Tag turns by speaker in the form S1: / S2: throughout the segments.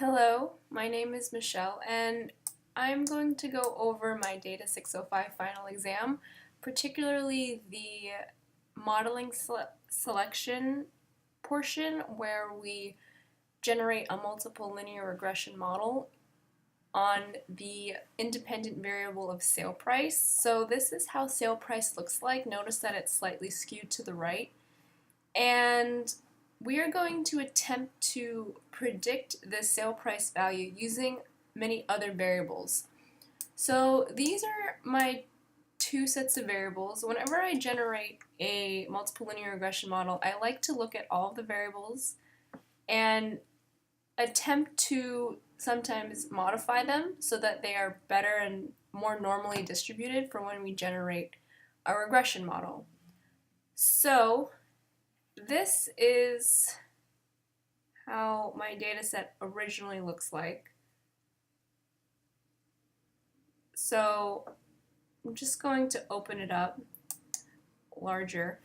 S1: Hello, my name is Michelle, and I'm going to go over my Data 605 final exam, particularly the modeling selection portion where we generate a multiple linear regression model on the independent variable of sale price. So this is how sale price looks like. Notice that it's slightly skewed to the right. And we are going to attempt to predict the sale price value using many other variables. So these are my two sets of variables. Whenever I generate a multiple linear regression model, I like to look at all of the variables and attempt to sometimes modify them so that they are better and more normally distributed for when we generate a regression model. So this is how my data set originally looks like. So I'm just going to open it up larger.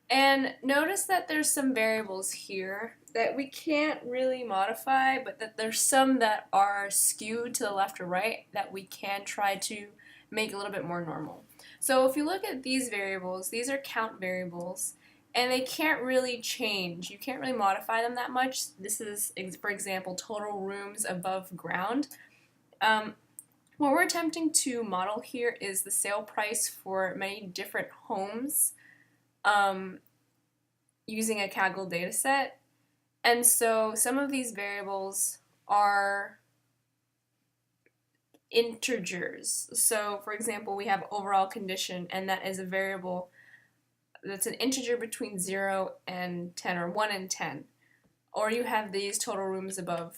S1: And notice that there's some variables here that we can't really modify, but that there's some that are skewed to the left or right that we can try to make a little bit more normal. So if you look at these variables, these are count variables, and they can't really change. You can't really modify them that much. This is, for example, total rooms above ground. What we're attempting to model here is the sale price for many different homes using a kaggle data set. And so some of these variables are integers. So for example, we have overall condition, and that is a variable that's an integer between 0 and 10, or 1 and 10. Or you have these total rooms above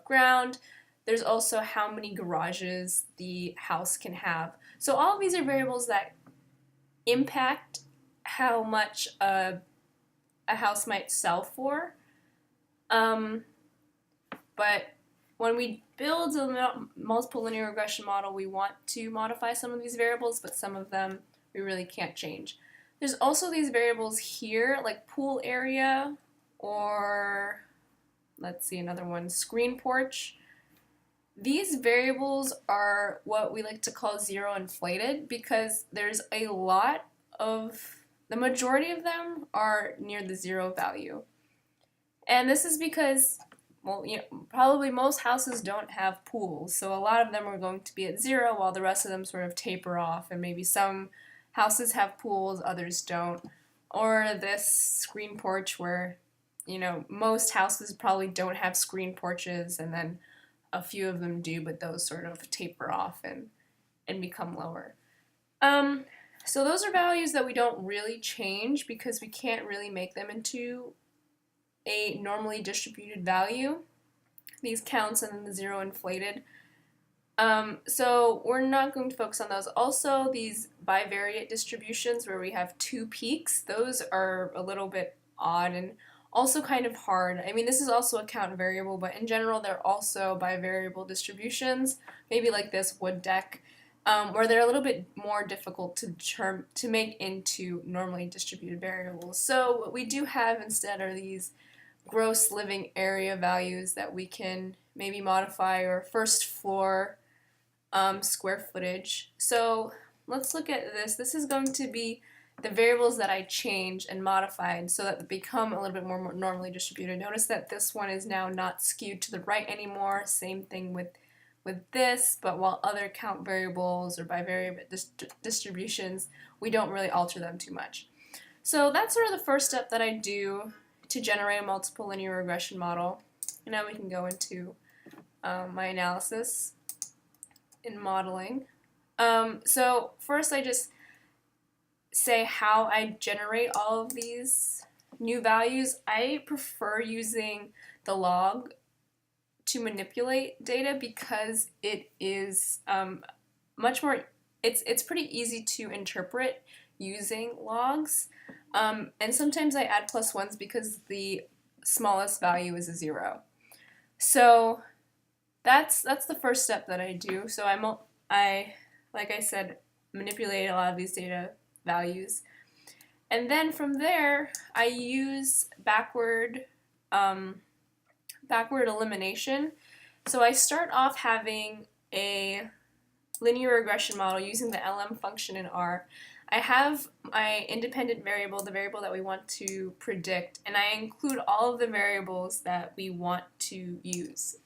S1: ground. There's also how many garages the house can have. So all of these are variables that impact how much a house might sell for. But when we build a multiple linear regression model, we want to modify some of these variables, but some of them we really can't change. There's also these variables here, like pool area, or let's see, another one, screen porch. These variables are what we like to call zero inflated because there's a lot of, the majority of them are near the zero value. And this is because, well, probably most houses don't have pools, so a lot of them are going to be at zero while the rest of them sort of taper off, and maybe some houses have pools, others don't. Or this screen porch where, most houses probably don't have screen porches, and then a few of them do, but those sort of taper off and become lower. So those are values that we don't really change because we can't really make them into a normally distributed value. These counts and then the zero inflated. So we're not going to focus on those. Also, these bivariate distributions where we have two peaks, those are a little bit odd and also kind of hard. I mean, this is also a count variable, but in general, they're also bivariable distributions, maybe like this wood deck, where they're a little bit more difficult to make into normally distributed variables. So what we do have instead are these gross living area values that we can maybe modify, or first floor square footage. So let's look at this. This is going to be the variables that I changed and modified so that they become a little bit more normally distributed. Notice that this one is now not skewed to the right anymore. Same thing with this, but while other count variables or bivariate distributions, we don't really alter them too much. So that's sort of the first step that I do to generate a multiple linear regression model. And now we can go into my analysis in modeling. So first I just say how I generate all of these new values. I prefer using the log to manipulate data because it is much more, it's pretty easy to interpret using logs. And sometimes I add +1s because the smallest value is a 0. So that's the first step that I do. So I like I said, manipulate a lot of these data values. And then from there, I use backward backward elimination. So I start off having a linear regression model using the LM function in R. I have my independent variable, the variable that we want to predict, and I include all of the variables that we want to use.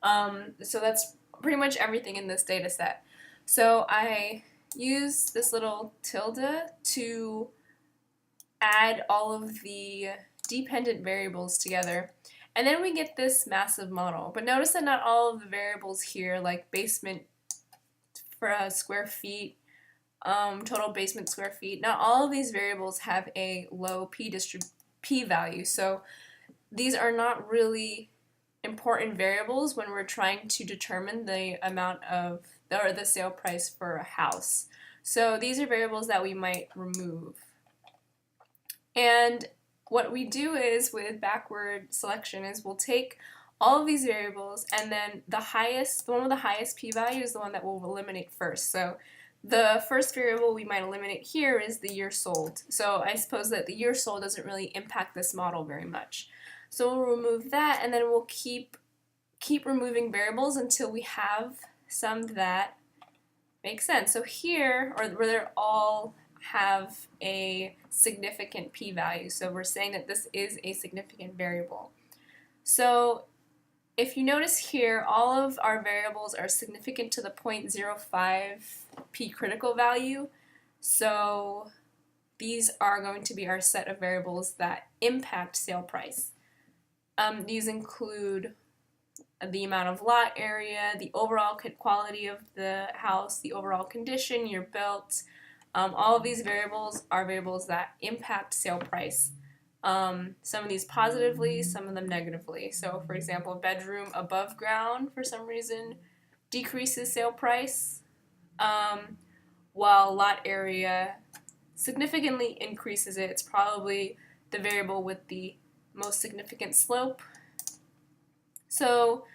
S1: So that's pretty much everything in this data set. So I use this little tilde to add all of the dependent variables together, and then we get this massive model. But notice that not all of the variables here, like basement for square feet, total basement square feet, not all of these variables have a low p value. So these are not really important variables when we're trying to determine the amount of, or the sale price for a house. So these are variables that we might remove. And what we do is, with backward selection, is we'll take all of these variables, and then the one with the highest p-value is the one that we'll eliminate first. So the first variable we might eliminate here is the year sold. So I suppose that the year sold doesn't really impact this model very much. So we'll remove that, and then we'll keep removing variables until we have some that make sense. So here, or where they're all have a significant p-value. So we're saying that this is a significant variable. So if you notice here, all of our variables are significant to the 0.05 p critical value. So these are going to be our set of variables that impact sale price. These include the amount of lot area, the overall quality of the house, the overall condition, year built. All of these variables are variables that impact sale price. Some of these positively, some of them negatively. So for example, bedroom above ground for some reason decreases sale price, while lot area significantly increases it. It's probably the variable with the most significant slope. So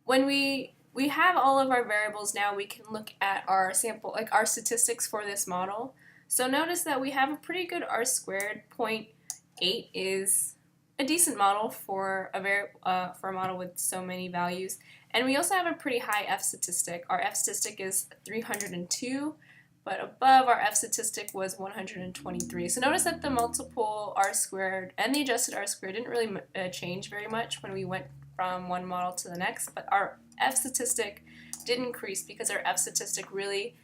S1: when we have all of our variables now, we can look at our sample, like our statistics for this model. So notice that we have a pretty good R squared. 0.8 is a decent model for a model with so many values. And we also have a pretty high F statistic. Our F statistic is 302, but above our F statistic was 123. So notice that the multiple R squared and the adjusted R squared didn't really change very much when we went from one model to the next, but our F statistic did increase because our F statistic really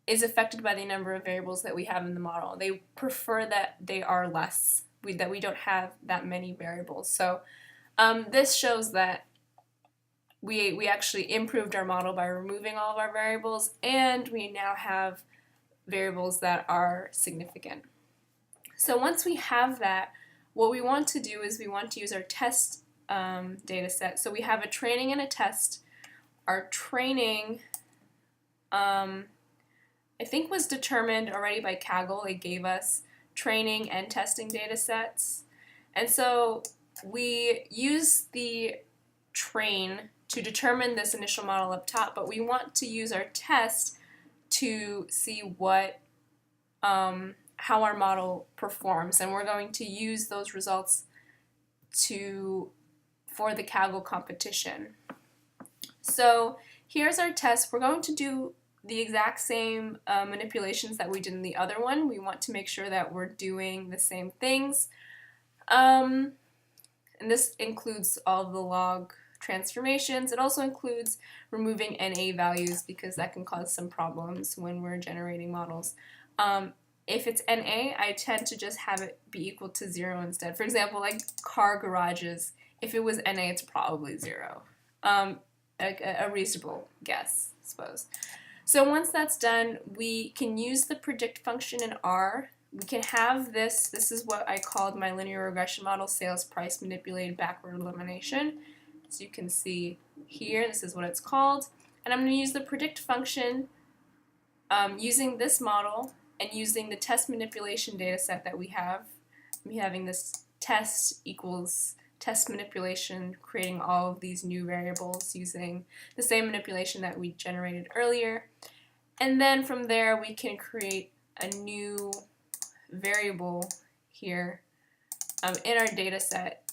S1: is affected by the number of variables that we have in the model. They prefer that they are less, that we don't have that many variables. So this shows that we actually improved our model by removing all of our variables, and we now have variables that are significant. So once we have that, what we want to do is we want to use our test data set. So we have a training and a test. Our training, I think, was determined already by Kaggle. It gave us training and testing data sets. And so we use the train to determine this initial model up top, but we want to use our test to see what how our model performs, and we're going to use those results for the Kaggle competition. So here's our test. We're going to do the exact same manipulations that we did in the other one. We want to make sure that we're doing the same things. And this includes all the log transformations. It also includes removing NA values because that can cause some problems when we're generating models. If it's NA, I tend to just have it be equal to 0 instead. For example, like car garages, if it was NA, it's probably 0. A reasonable guess, I suppose. So once that's done, we can use the predict function in R. We can have this is what I called my linear regression model, sales price manipulated backward elimination. So you can see here, this is what it's called. And I'm going to use the predict function using this model and using the test manipulation data set that we have. I'm having this test equals test manipulation, creating all of these new variables using the same manipulation that we generated earlier. And then from there we can create a new variable here in our data set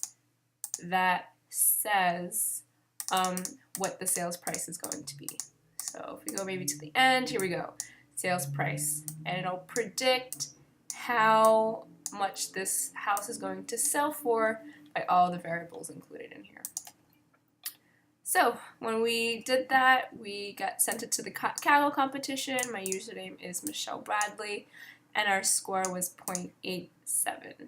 S1: that says what the sales price is going to be. So if we go maybe to the end, here we go, sales price, and it'll predict how much this house is going to sell for by all the variables included in here. So when we did that, we got sent it to the Kaggle competition. My username is Michelle Bradley, and our score was 0.87.